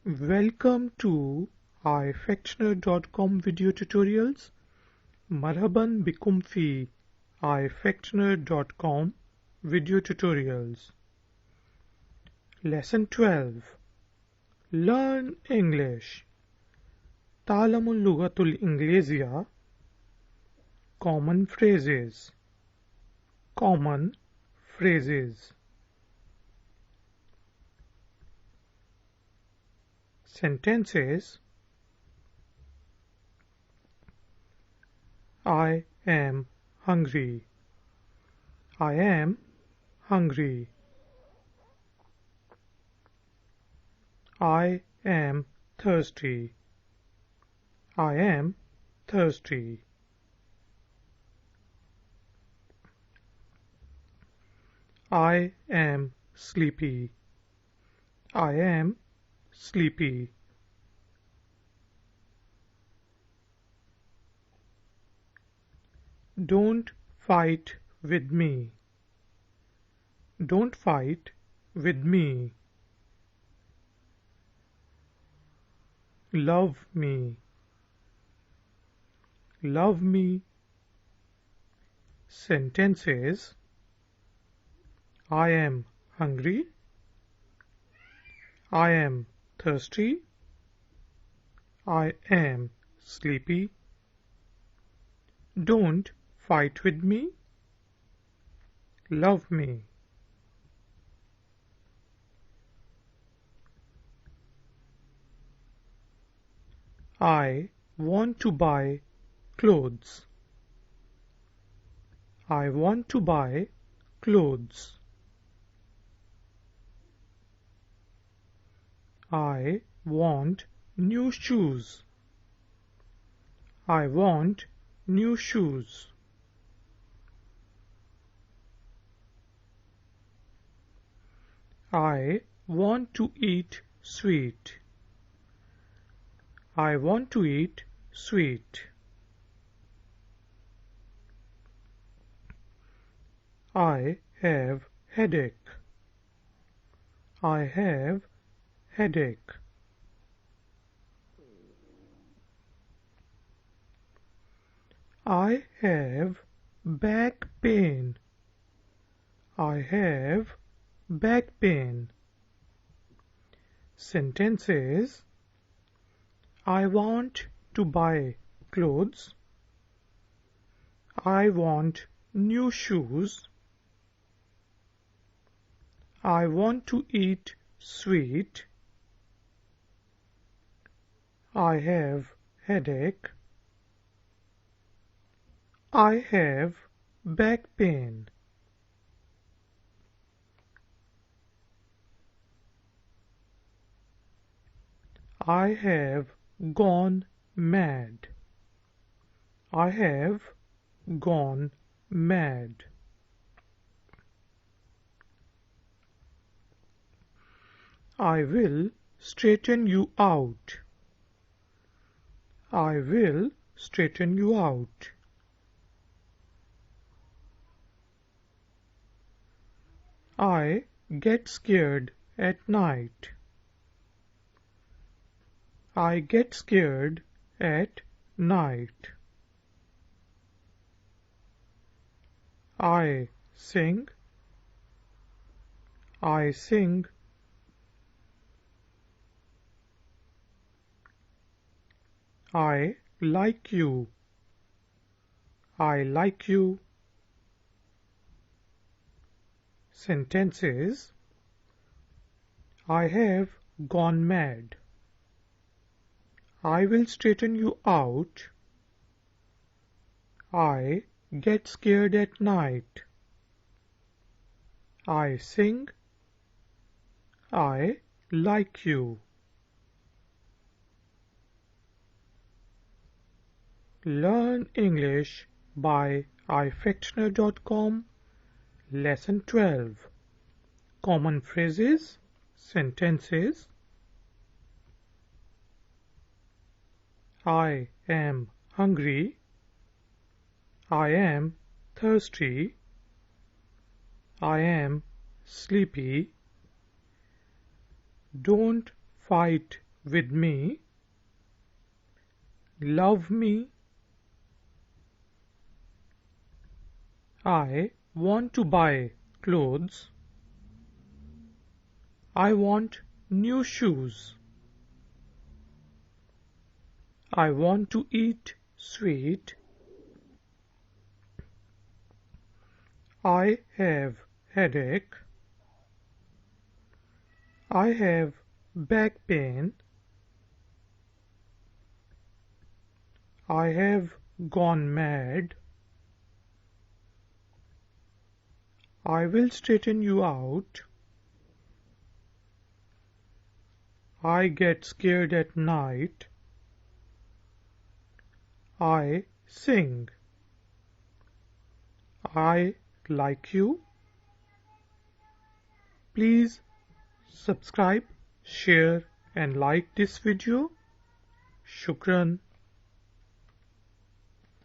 Welcome to Ifactner.com video tutorials. مرحبا بكم في Ifactner.com video tutorials. Lesson 12. Learn English. تعلم اللغة الإنجليزية. Common phrases. Common phrases. Sentences. I am hungry. I am hungry. I am thirsty. I am thirsty. I am sleepy. I am sleepy. Don't fight with me. Don't fight with me. Love me. Love me. Sentences. I am hungry. I am thirsty. I am sleepy. Don't fight with me. Love me. I want to buy clothes. I want to buy clothes. I want new shoes. I want new shoes. I want to eat sweet. I want to eat sweet. I have headache. I have headache. I have back pain. I have back pain. Sentences. I want to buy clothes. I want new shoes. I want to eat sweet. I have headache. I have back pain. I have gone mad. I have gone mad. I will straighten you out. I will straighten you out. I get scared at night. I get scared at night. I sing. I sing. I like you. I like you. Sentences. I have gone mad. I will straighten you out. I get scared at night. I sing. I like you. Learn English by Ifactner.com. Lesson 12. Common phrases. Sentences. I am hungry. I am thirsty. I am sleepy. Don't fight with me. Love me. I want to buy clothes. I want new shoes. I want to eat sweet. I have headache. I have back pain. I have gone mad. I will straighten you out. I get scared at night. I sing. I like you. Please subscribe, share and like this video. Shukran.